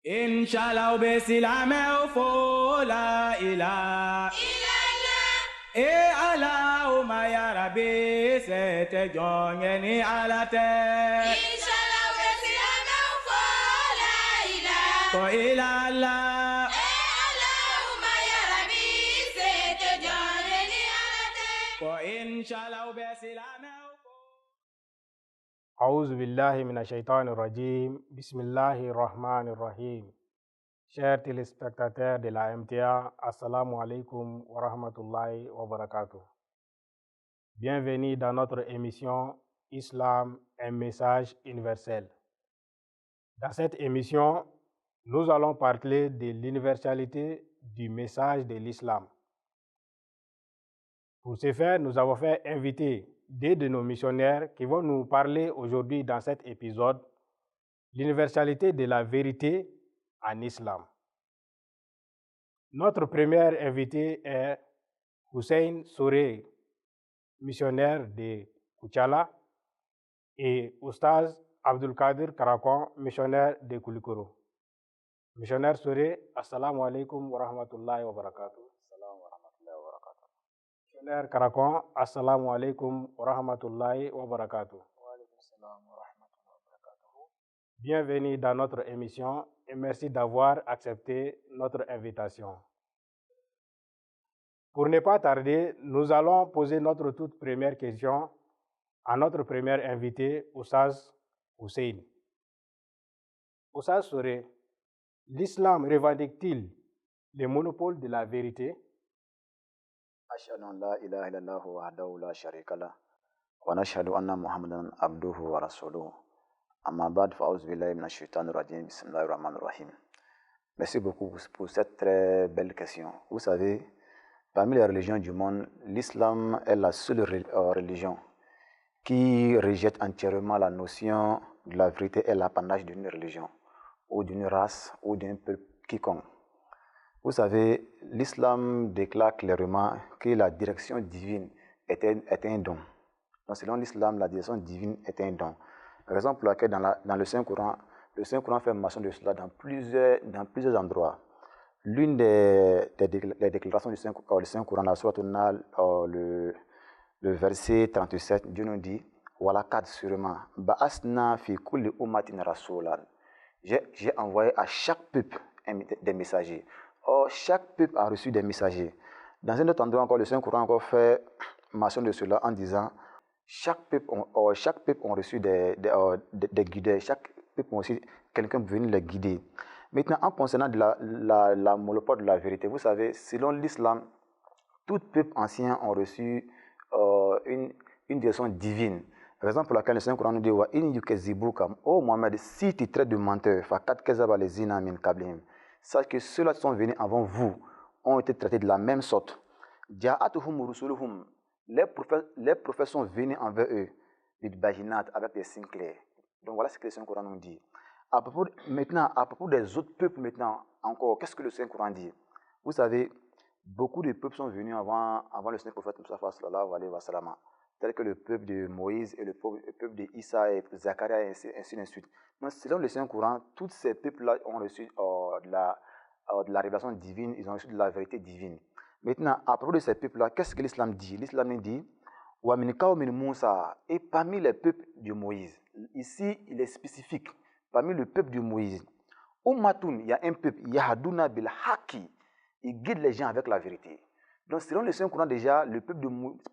Inshallah be silame o fo la ila e ala o ya rabbi sete jonge ni ala te Inshallah be silame o fo la ila ko ila la Allahumma ya rabbi sete jonge ni ala te ko inshallah be silame o fo أعوذ بالله من الشيطان الرجيم بسم الله الرحمن الرحيم. Chers téléspectateurs de la MTA, Assalamu alaikum wa rahmatullahi wa barakatuh. Bienvenue dans notre émission Islam, un message universel. Dans cette émission, nous allons parler de l'universalité du message de l'islam. Pour ce faire, nous avons fait inviter deux de nos missionnaires qui vont nous parler aujourd'hui dans cet épisode l'universalité de la vérité en islam. Notre premier invité est Hussein Souré, missionnaire de Kuchala, et Oustaz Abdul Qadir Karakon, missionnaire de Kulikoro. Missionnaire Souré, assalamu alaikum wa rahmatullahi wa barakatuh. Missionnaire Karakon, assalamu alaikum wa rahmatullahi wa barakatuh. Bienvenue dans notre émission et merci d'avoir accepté notre invitation. Pour ne pas tarder, nous allons poser notre toute première question à notre premier invité, Oustaz Hussein. Oustaz Souré, l'islam revendique-t-il le monopole de la vérité? أشهد أن لا إله إلا الله وحده لا شريك له ونشهد أن محمدا عبده ورسوله أما بعد فأعوذ بالله من الشيطان الرجيم بسم الله الرحمن الرحيم. Merci beaucoup pour cette très belle question. Vous savez, parmi les religions du monde, l'islam est la seule religion qui rejette entièrement la notion de la vérité et l'apanage d'une religion ou d'une race ou d'un peuple quiconque. Vous savez, l'islam déclare clairement que la direction divine est un don. Donc, selon l'islam, la direction divine est un don. Raison pour laquelle dans le Saint-Coran fait mention de cela dans plusieurs endroits. L'une des déclarations du Saint-Coran, la sourate An-Nahl, le verset 37, Dieu nous dit « Walakad sûrement, ba'asna fi kulli ummatin rasulan » J'ai envoyé à chaque peuple des messagers. Or, chaque peuple a reçu des messagers. Dans un autre endroit encore, le Saint-Coran encore fait mention de cela en disant chaque peuple a reçu des guideurs, chaque peuple a aussi quelqu'un pour venir les guider. Maintenant, en concernant la monopole de la vérité, vous savez, selon l'islam, tout peuple ancien a reçu une direction divine. Raison pour laquelle le Saint-Coran nous dit « Wa in yukazibuka » Oh Mohamed, si tu traites de menteur, fakat kezaba lezina min kablihim. Sache que ceux-là qui sont venus avant vous ont été traités de la même sorte. Ja'atuhum rusuluhum. Les prophètes sont venus envers eux, avec des signes clairs. Donc voilà ce que le Saint-Coran nous dit. Maintenant, à propos des autres peuples, encore, qu'est-ce que le Saint-Coran dit? Vous savez, beaucoup de peuples sont venus avant le Saint-Prophète Mustafa sallallahu alayhi wa sallam, tels que le peuple de Moïse et le peuple de Issa et Zacharia et ainsi de suite. Donc, selon le Saint-Coran, tous ces peuples-là ont reçu de la révélation divine, ils ont reçu de la vérité divine. Maintenant, à propos de ces peuples-là, qu'est-ce que l'islam dit? L'islam dit Wa min qawmin Moussa, et parmi les peuples de Moïse. Ici, il est spécifique. Parmi le peuple de Moïse, Ummatun, il y a un peuple, Yahaduna bil Haki, il guide les gens avec la vérité. Donc, selon le Saint-Coran, déjà,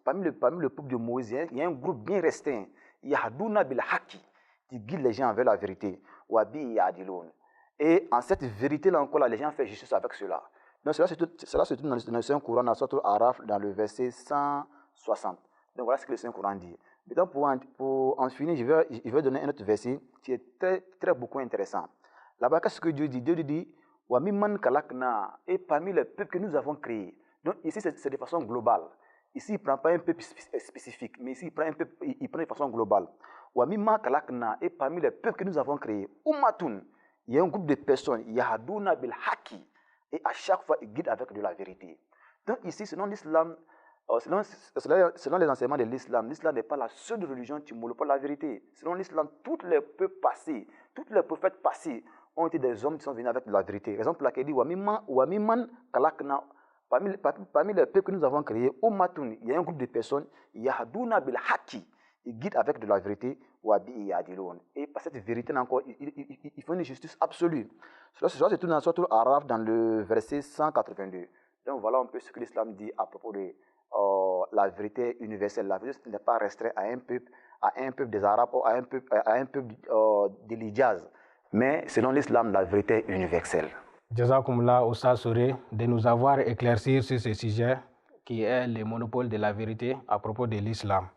parmi le peuple de Moïse, il y a un groupe bien restreint, Yahaduna bil Haki, qui guide les gens avec la vérité. Wabi Yadilun. Et en cette vérité-là encore, là, les gens font justice avec cela. Donc, cela se trouve dans le Saint-Coran, dans le Araf, dans le verset 160. Donc, voilà ce que le Saint-Coran dit. Maintenant, pour en finir, je vais donner un autre verset qui est très, très beaucoup intéressant. Là-bas, qu'est-ce que Dieu dit? Dieu dit Wa mimman kalakna, et parmi les peuples que nous avons créés. Donc, ici, c'est de façon globale. Ici, il ne prend pas un peuple spécifique, mais ici, il prend de façon globale. Wa mimman kalakna, et parmi les peuples que nous avons créés. Ummatun, il y a un groupe de personnes, Yahaduna bil Haki, et à chaque fois, ils guident avec de la vérité. Donc, ici, selon l'islam, selon les enseignements de l'islam, l'islam n'est pas la seule religion qui monopole la vérité. Selon l'islam, tous les peuples passés, tous les prophètes passés ont été des hommes qui sont venus avec de la vérité. Raison pour laquelle il dit Wamiman kalakna. Parmi les peuples que nous avons créés, il y a un groupe de personnes, Yahadouna bil Haki, ils guident avec de la vérité, Wabi Yadilon. Et par cette vérité encore, ils font une justice absolue. Cela se trouve dans Sourate Al-Araf dans le verset 182. Donc voilà un peu ce que l'islam dit à propos de la vérité universelle. La vérité n'est pas restreinte à un peuple des Arabes ou à un peuple de l'Hijaz. Mais selon l'islam, la vérité est universelle. Jazakumullah Oustaz Souré de nous avoir éclairci sur ce sujet qui est le monopole de la vérité à propos de l'islam.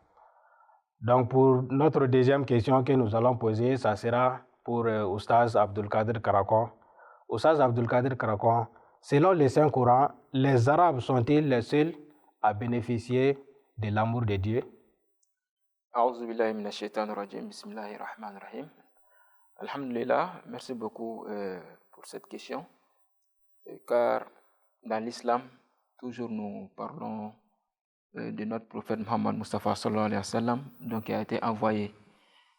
Donc pour notre deuxième question que nous allons poser, ça sera pour Oustaz Abdulkader Karakon. Oustaz Abdulkader Karakon, selon les Saints Courans, les Arabes sont-ils les seuls à bénéficier de l'amour de Dieu? A'udhu billahi minash shaitanir rajim. Bismillahir rahmanir rahim. Alhamdulillah, merci beaucoup pour cette question. Car dans l'islam, toujours nous parlons de notre prophète Muhammad Mustafa sallallahu alayhi wa sallam, donc qui a été envoyé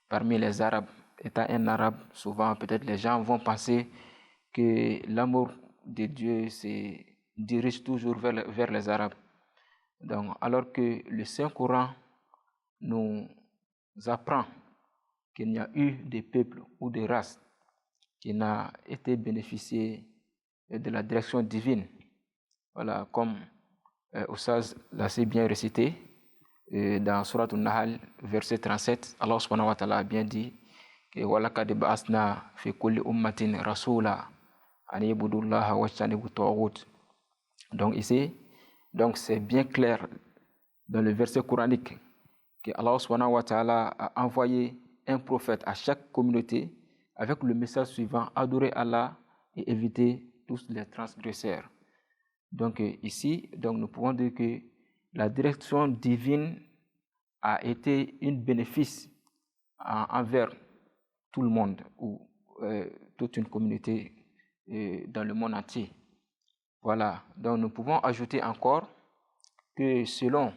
parmi les Arabes. Étant un Arabe, souvent peut-être les gens vont penser que l'amour de Dieu se dirige toujours vers les Arabes. Donc, alors que le Saint-Coran nous apprend qu'il n'y a eu des peuples ou des races qui n'ont été bénéficiés de la direction divine. Voilà, comme Oustaz l'a assez bien récité dans Surat An-Nahl, verset 37, Allah subhanahu wa ta'ala a bien dit que وَلَقَدْ بَعَثْنَا فِي كُلِّ أُمَّةٍ رَسُولًا أَنِ اعْبُدُوا اللَّهَ وَاجْتَنِبُوا الطَّاغُوتَ. Donc ici, c'est bien clair dans le verset coranique que Allah subhanahu wa ta'ala a envoyé un prophète à chaque communauté avec le message suivant: adorer Allah et éviter tous les transgresseurs. Donc ici, nous pouvons dire que la direction divine a été un bénéfice envers tout le monde ou toute une communauté dans le monde entier. Voilà, donc nous pouvons ajouter encore que selon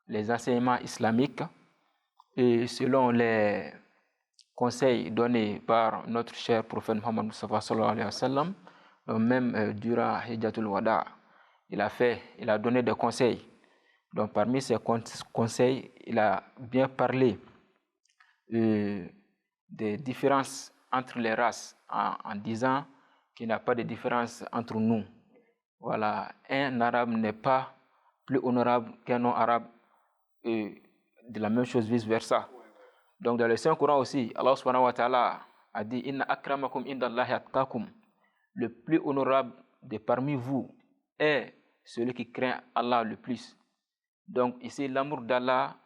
les enseignements islamiques et selon les conseils donnés par notre cher prophète Muhammad Mustafa sallallahu alayhi wa sallam, même durant Hijjatul Wada, il a donné des conseils. Donc parmi ces conseils, il a bien parlé des différences entre les races en disant qu'il n'y a pas de différence entre nous. Voilà, un arabe n'est pas plus honorable qu'un non-arabe et de la même chose vice-versa. Donc dans le Saint-Coran aussi, Allah subhanahu wa ta'ala a dit: Inna akramakum indallahi atqakum. Le plus honorable de parmi vous est celui qui craint Allah le plus. Donc ici, l'amour d'Allah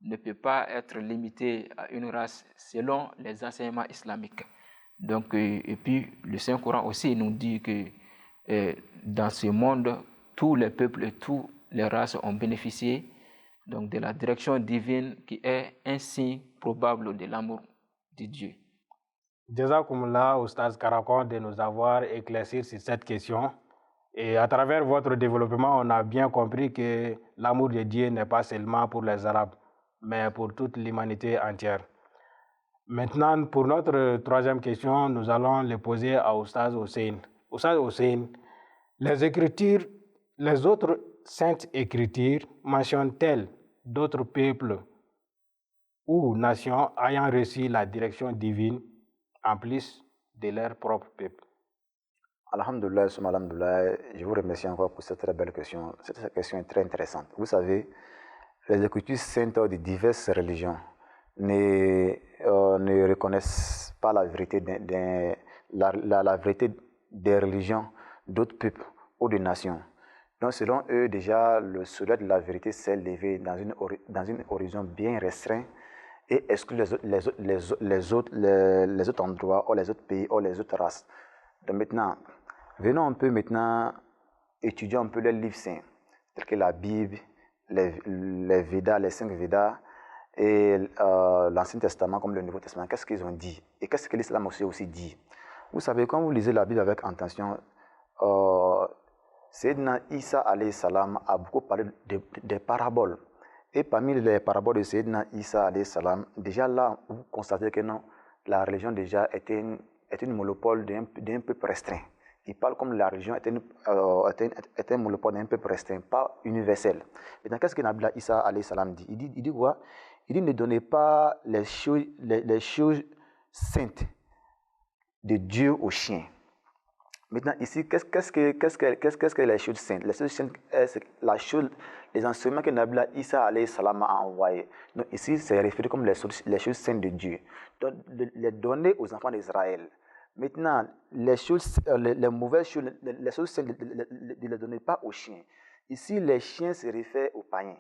ne peut pas être limité à une race selon les enseignements islamiques. Donc, et puis le Saint-Coran aussi nous dit que dans ce monde, tous les peuples et toutes les races ont bénéficié donc de la direction divine qui est un signe probable de l'amour de Dieu. Jazakumullah Oustaz Karakon de nous avoir éclairci sur cette question. Et à travers votre développement, on a bien compris que l'amour de Dieu n'est pas seulement pour les Arabes, mais pour toute l'humanité entière. Maintenant, pour notre troisième question, nous allons le poser à Oustaz Hussein. Oustaz Hussein, les autres saintes écritures mentionnent-elles d'autres peuples ou nations ayant reçu la direction divine en plus de leur propre peuple? Alhamdulillah, je vous remercie encore pour cette très belle question. Cette question est très intéressante. Vous savez, les écritures saintes de diverses religions ne reconnaissent pas la vérité, la vérité des religions d'autres peuples ou des nations. Donc selon eux, déjà, le soleil de la vérité s'est levé dans une horizon bien restreinte et exclut les autres endroits ou les autres pays ou les autres races. Donc maintenant, venons un peu étudier un peu les livres saints, tels que la Bible, les Védas, les 5 Védas et l'Ancien Testament comme le Nouveau Testament. Qu'est-ce qu'ils ont dit et qu'est-ce que l'islam aussi dit? Vous savez, quand vous lisez la Bible avec attention, Sayyidina Isa alayhi salam a beaucoup parlé des paraboles. Et parmi les paraboles de Sayyidina Isa alayhi salam, déjà là, vous constatez que non, la religion déjà était est un monopole d'un peuple restreint. Il parle comme la religion est un monopole d'un peuple restreint, pas universel. Maintenant, qu'est-ce que Nabi Isa alayhi salam dit? Il dit quoi? Il dit ne donnez pas les choses saintes de Dieu aux chiens. Maintenant, ici, qu'est-ce que les choses saintes? Les choses saintes, c'est les enseignements que Nabi Isa alayhi salam a envoyés. Donc ici, c'est référé comme les choses saintes de Dieu. Donc, les donner aux enfants d'Israël. Maintenant, les mauvaises choses, les choses saintes, ne les donnez pas aux chiens. Ici, les chiens se réfèrent aux païens.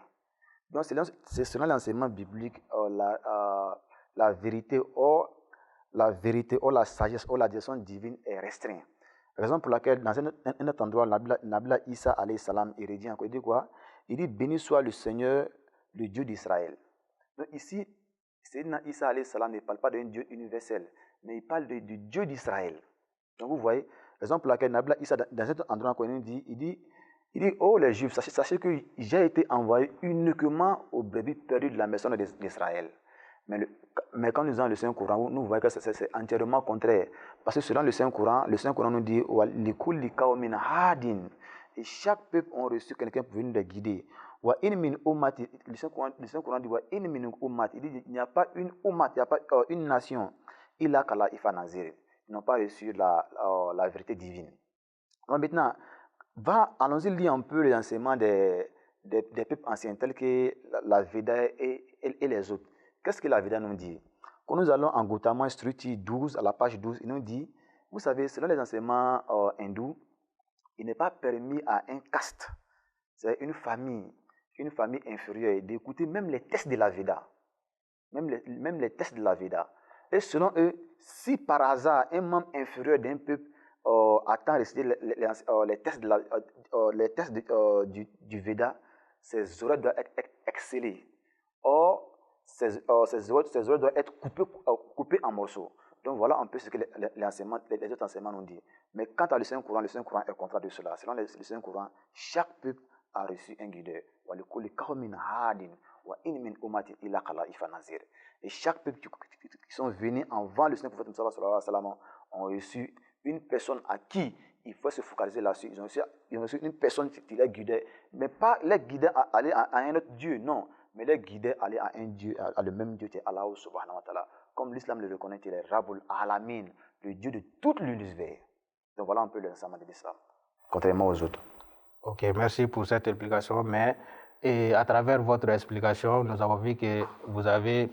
Donc, c'est selon l'enseignement biblique, la vérité ou la sagesse ou la direction divine est restreinte. Raison pour laquelle, dans un autre endroit, Nabi Isa alayhi salam, il dit encore, il dit quoi? Il dit, béni soit le Seigneur, le Dieu d'Israël. Donc ici, Sayyidina Isa alayhi salam ne parle pas d'un Dieu universel, mais il parle du Dieu d'Israël. Donc vous voyez, raison pour laquelle Nabi Isa, dans un autre endroit, il dit, oh les Juifs, sachez que j'ai été envoyé uniquement aux brebis perdues de la maison d'Israël. Mais quand nous lisons le Saint-Coran, nous voyons que c'est entièrement contraire. Parce que selon le Saint-Coran nous dit et chaque peuple a reçu quelqu'un pour venir les guider. Le Saint-Coran dit il n'y a pas une ummat, il n'y a pas une nation. Ils n'ont pas reçu la vérité divine. Donc maintenant, allons-y lire un peu les enseignements des peuples anciens, tels que la Veda et les autres. Qu'est-ce que la Veda nous dit? Quand nous allons en Gautama Structure 12, à la page 12, il nous dit, vous savez, selon les enseignements hindous, il n'est pas permis à un caste, c'est une famille inférieure, d'écouter même les textes de la Veda. Même les textes de la Veda. Et selon eux, si par hasard un membre inférieur d'un peuple attend réciter les textes du Veda, ses oreilles doivent être excellées. Or, ces oreilles doivent être coupées en morceaux. Donc voilà un peu ce que les autres enseignements nous disent. Mais quant à le Saint-Coran est contraire de cela. Selon le Saint-Coran, chaque peuple a reçu un guideur. Et chaque peuple qui sont venus avant le Saint-Prophète ont reçu une personne à qui il faut se focaliser là-dessus. Ils ont reçu une personne qui les guidait, mais pas les guider à aller à un autre Dieu, non. Mais les guider à aller à un Dieu, à le même Dieu qui est Allah subhanahu wa ta'ala. Comme l'islam le reconnaît, il est Rabbul Alamin, le Dieu de tout l'univers. Donc voilà un peu l'enseignement de l'islam, contrairement aux autres. Ok, merci pour cette explication. Mais à travers votre explication, nous avons vu que vous avez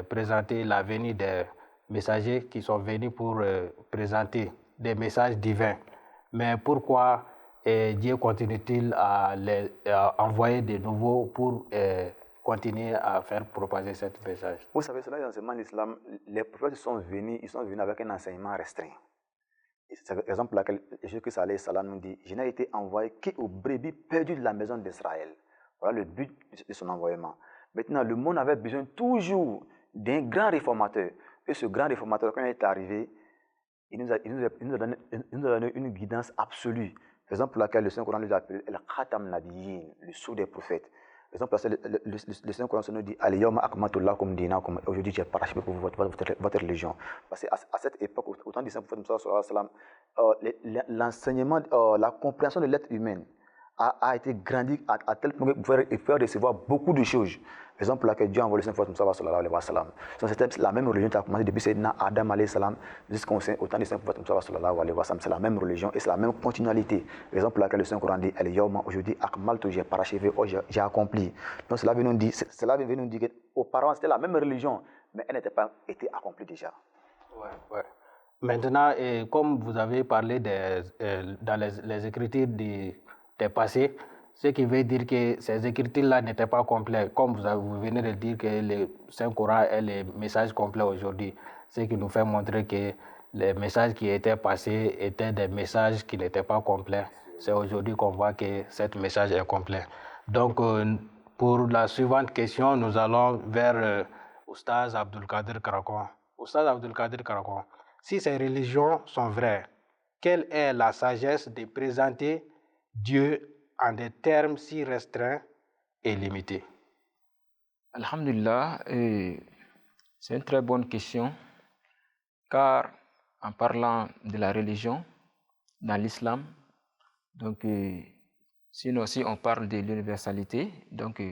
présenté la venue des messagers qui sont venus pour présenter des messages divins. Mais pourquoi Dieu continue-t-il à envoyer de nouveaux pour continuer à faire propager ce message? Vous savez, selon l'enseignement de l'islam, les prophètes sont venus avec un enseignement restreint. C'est par exemple laquelle Jésus-Christ alayhi salam nous dit, je n'ai été envoyé qu'aux brebis perdues de la maison d'Israël. Voilà le but de son envoyement. Maintenant, le monde avait besoin toujours d'un grand réformateur. Et ce grand réformateur, quand il est arrivé, il nous a donné une guidance absolue. Raison pour laquelle le Saint-Coran nous appelle le Khatam Nabiyyin, le sceau des prophètes. Raison pour laquelle le Saint-Coran nous dit aujourd'hui j'ai parachevé pour votre religion. Parce qu'à cette époque, au temps du Saint-Prophète, l'enseignement, la compréhension de l'être humain a été grandi à tel point qu'il pouvait recevoir beaucoup de choses. Raison pour laquelle Dieu a envoyé le Saint-Prophète sallallahu alayhi wa sallam. C'était la même religion qui a commencé depuis Sayyidina Adam alayhi salam jusqu'au temps du Saint-Prophète sallallahu alayhi wa sallam. C'est la même religion et c'est la même continualité. Raison pour laquelle le Saint-Coran dit aujourd'hui akmaltu, j'ai parachevé, j'ai accompli. Donc cela veut nous dire qu'auparavant c'était la même religion, mais elle n'était pas été accomplie déjà. Ouais. Maintenant, comme vous avez parlé dans les écritures des passés, ce qui veut dire que ces écritures-là n'étaient pas complètes. Comme vous venez de dire que le Saint-Coran est le message complet aujourd'hui, ce qui nous fait montrer que les messages qui étaient passés étaient des messages qui n'étaient pas complets. C'est aujourd'hui qu'on voit que ce message est complet. Donc, pour la suivante question, nous allons vers Oustaz Abdulkader Karakon. Oustaz Abdulkader Karakon, si ces religions sont vraies, quelle est la sagesse de présenter Dieu en des termes si restreints et limités? Alhamdulillah, c'est une très bonne question, car en parlant de la religion dans l'islam. Donc, sinon, si on parle de l'universalité, donc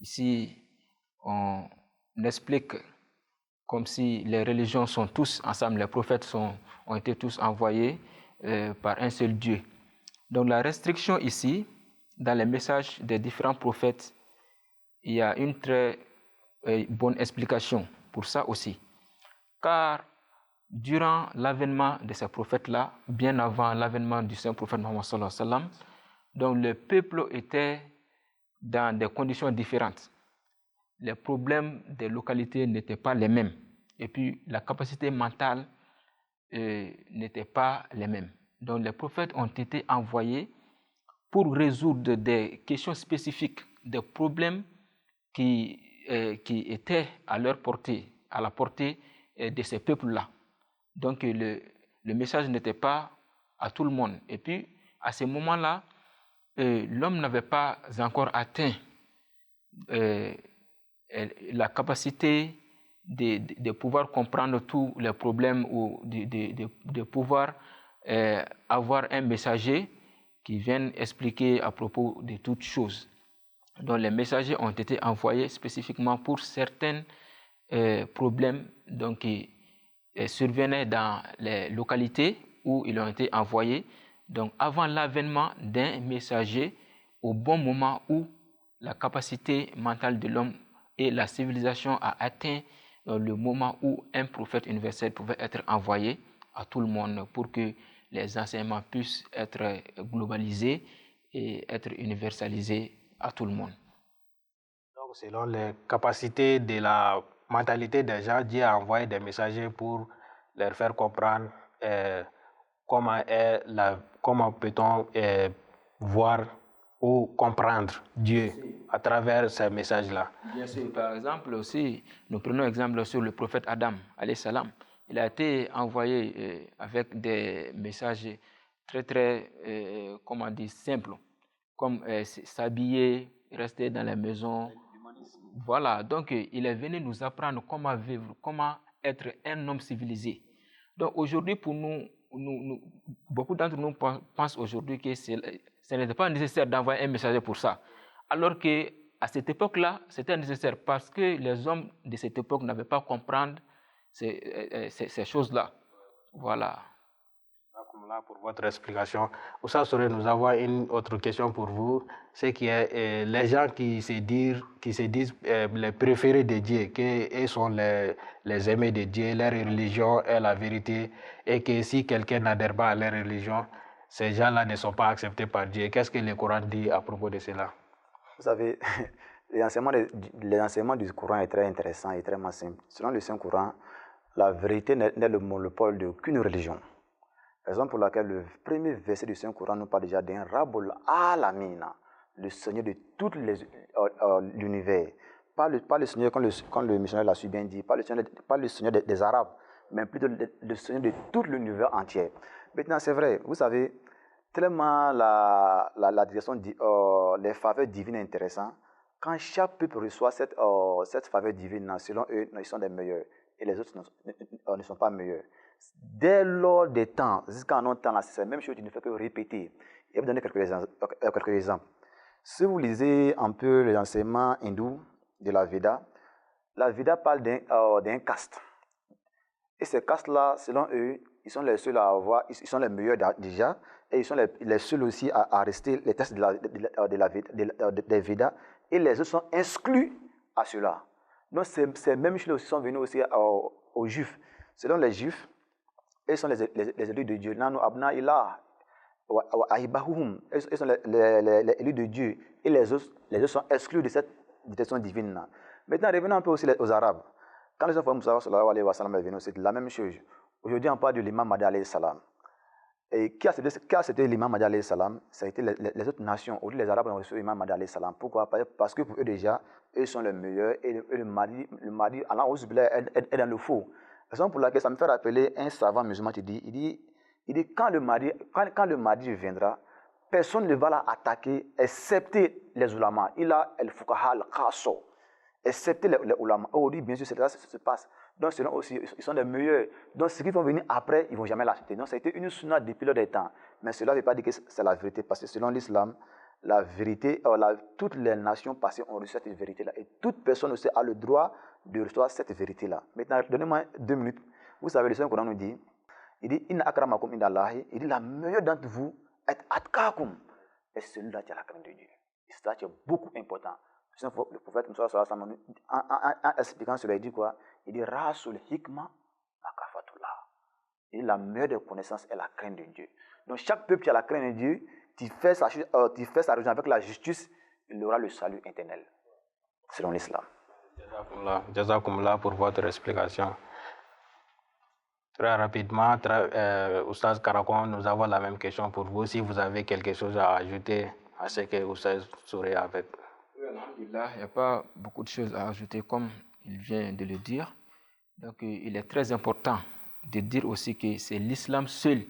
ici, on explique comme si les religions sont tous ensemble, les prophètes ont été tous envoyés par un seul Dieu. Donc la restriction ici, dans les messages des différents prophètes, il y a une très bonne explication pour ça aussi. Car durant l'avènement de ces prophètes-là, bien avant l'avènement du saint prophète Mohammed sallallahu alayhi wa sallam, donc le peuple était dans des conditions différentes. Les problèmes des localités n'étaient pas les mêmes. Et puis, la capacité mentale n'était pas les mêmes. Donc, les prophètes ont été envoyés pour résoudre des questions spécifiques, des problèmes qui étaient à leur portée, à la portée de ces peuples-là. Donc, le message n'était pas à tout le monde. Et puis, à ce moment-là, l'homme n'avait pas encore atteint la capacité de pouvoir comprendre tous les problèmes ou de pouvoir avoir un messager qui vienne expliquer à propos de toutes choses. Donc les messagers ont été envoyés spécifiquement pour certains problèmes donc, qui survenaient dans les localités où ils ont été envoyés. Donc avant l'avènement d'un messager, au bon moment où la capacité mentale de l'homme et la civilisation a atteint le moment où un prophète universel pouvait être envoyé à tout le monde pour que les enseignements puissent être globalisés et être universalisés à tout le monde. Donc, selon les capacités de la mentalité des gens, Dieu a envoyé des messagers pour leur faire comprendre comment peut-on voir ou comprendre Dieu à travers ces messages-là. Bien sûr, par exemple aussi, nous prenons exemple sur le prophète Adam, alayhi salam. Il a été envoyé avec des messages très comment dire, simples, comme s'habiller, rester dans la maison. Voilà, donc il est venu nous apprendre comment vivre, comment être un homme civilisé. Donc aujourd'hui, pour nous, beaucoup d'entre nous pensent aujourd'hui que ce n'était pas nécessaire d'envoyer un messager pour ça. Alors qu'à cette époque-là, c'était nécessaire parce que les hommes de cette époque n'avaient pas compris ces choses-là. Voilà. Là pour votre explication. Oussa Souré, nous avons une autre question pour vous. C'est qu'il y a les gens qui se disent les préférés de Dieu, qu'ils sont les aimés de Dieu, leur religion est la vérité, et que si quelqu'un n'adhère pas à leur religion, ces gens-là ne sont pas acceptés par Dieu. Qu'est-ce que le Coran dit à propos de cela? Vous savez, l'enseignement du Coran est très intéressant et très simple. Selon le Saint-Coran, la vérité n'est le monopole d'aucune religion. Raison pour laquelle le premier verset du Saint-Coran nous parle déjà d'un Rabbul Alamina, le Seigneur de tout l'univers. Pas le Seigneur, quand le missionnaire l'a su bien dit, pas le Seigneur des Arabes, mais plutôt le Seigneur de tout l'univers entier. Maintenant, c'est vrai, vous savez, tellement la direction, les faveurs divines est intéressante, quand chaque peuple reçoit cette faveur divine, selon eux, ils sont les meilleurs, et les autres ne sont pas meilleurs. Dès lors des temps, jusqu'à notre temps, c'est la même chose, il ne fait que répéter. Je vais vous donner quelques exemples. Si vous lisez un peu les enseignements hindous de la Veda parle d'un caste. Et ces castes-là, selon eux, ils sont les seuls à avoir, ils sont les meilleurs déjà, et ils sont les seuls aussi à rester les textes des Vedas, et les autres sont exclus à cela. Donc ces mêmes choses aussi sont venus aussi aux Juifs. Selon les Juifs, ils sont les élus de Dieu. Nanu abna ilah wa ahibahum. Ils sont les élus de Dieu. Et les autres sont exclus de cette détection divine. Maintenant, revenons un peu aussi aux Arabes. Quand les enfants Moussa sallallahu alayhi wa sallam est venu, c'est la même chose. Aujourd'hui, on parle de l'imam Mahdi alayhi salam. Et qui a c'était l'imam Mahdi alayhi salam? Ça a été les autres nations. Aujourd'hui, les Arabes ont reçu l'imam Mahdi alayhi salam. Pourquoi? Parce que pour eux déjà, eux sont les meilleurs. Et le Mahdi, Allah est dans le faux. La raison pour laquelle ça me fait rappeler un savant musulman qui dit quand le Mahdi viendra, personne ne va l'attaquer excepté les ulamas. Il a el fuqaha al qaso, excepté les ulamas. Aujourd'hui, bien sûr, c'est là que ça se passe. Donc, selon aussi, ils sont les meilleurs. Donc, ceux qui vont venir après, ils ne vont jamais l'accepter. Donc, ça a été une sunna depuis le temps. Mais cela ne veut pas dire que c'est la vérité, parce que selon l'islam, la vérité, toutes les nations passées ont reçu cette vérité-là. Et toute personne aussi a le droit de recevoir cette vérité-là. Maintenant, donnez-moi 2 minutes. Vous savez, le Saint-Coran nous dit, il dit, Inna akramakum indallahi, il dit, la meilleure d'entre vous est atkakum. Et celui-là qui a la crainte de Dieu. Et c'est ça qui est beaucoup important. Le prophète en expliquant cela, il dit quoi? Il dit, Rasul hikma makafatullah. Il dit, la meilleure des connaissances est la crainte de Dieu. Donc, chaque peuple qui a la crainte de Dieu, tu fais sa religion avec la justice, il aura le salut éternel, selon l'islam. Jazakumullah pour votre explication. Très rapidement, Oustaz Karakon, nous avons la même question pour vous. Si vous avez quelque chose à ajouter à ce que Oustaz Souré a fait. Il n'y a pas beaucoup de choses à ajouter, comme il vient de le dire. Donc, il est très important de dire aussi que c'est l'islam seul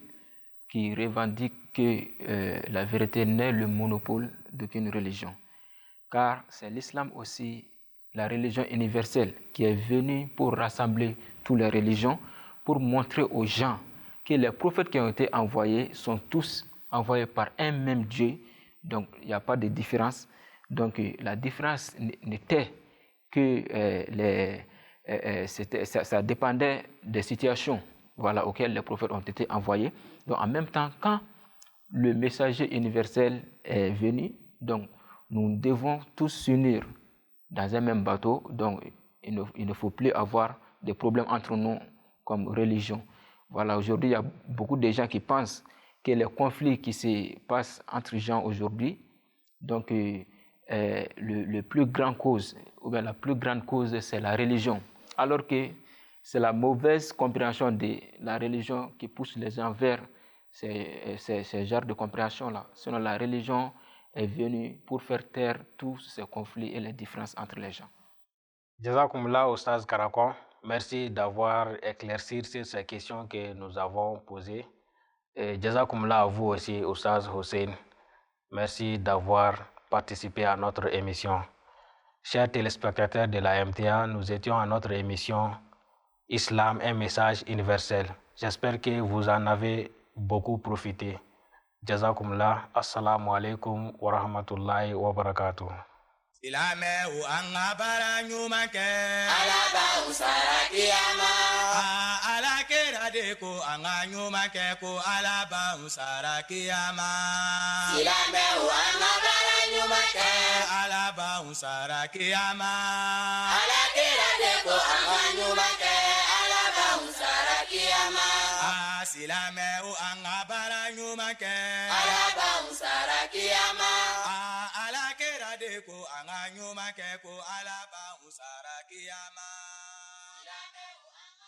qui revendique que la vérité n'est le monopole d'aucune religion. Car c'est l'islam aussi, la religion universelle, qui est venue pour rassembler toutes les religions, pour montrer aux gens que les prophètes qui ont été envoyés sont tous envoyés par un même Dieu. Donc, il n'y a pas de différence. Donc, la différence n'était que ça dépendait des situations auxquelles les prophètes ont été envoyés. Donc, en même temps, quand le messager universel est venu, donc, nous devons tous s'unir dans un même bateau. Donc, il ne faut plus avoir de problèmes entre nous comme religion. Voilà, aujourd'hui, il y a beaucoup de gens qui pensent que les conflits qui se passent entre gens aujourd'hui, donc, le plus grand cause, ou bien la plus grande cause, c'est la religion. Alors que c'est la mauvaise compréhension de la religion qui pousse les gens vers ces genres de compréhension-là. Sinon, la religion est venue pour faire taire tous ces conflits et les différences entre les gens. Jazakumullah, Oustaz Karakon. Merci d'avoir éclairci sur ces questions que nous avons posées. Et Jazakumullah à vous aussi, Oustaz Hussein. Merci d'avoir participé à notre émission. Chers téléspectateurs de la MTA, nous étions à notre émission Islam, un message universel. J'espère que vous en avez beaucoup profité. Jazakumullah, assalamu alaikum wa rahmatullahi wa barakatuh. Silamɛ o an ka baara ɲuman kɛ. Alaba usara kiyama. Ala kɛra de ko an ka ɲuman kɛ ko Alaba usara kiyama. Silamɛ o an ka baara ɲuman kɛ. Alaba usara kiyama. Ala kɛra de ko an ka ɲuman kɛ. Alaba usara kiyama. Silamɛ o an ka baara ɲuman kɛ. Alaba usara kiyama. Ala kɛra de ko an ka ɲuman kɛ ko Alaba usara kiyama.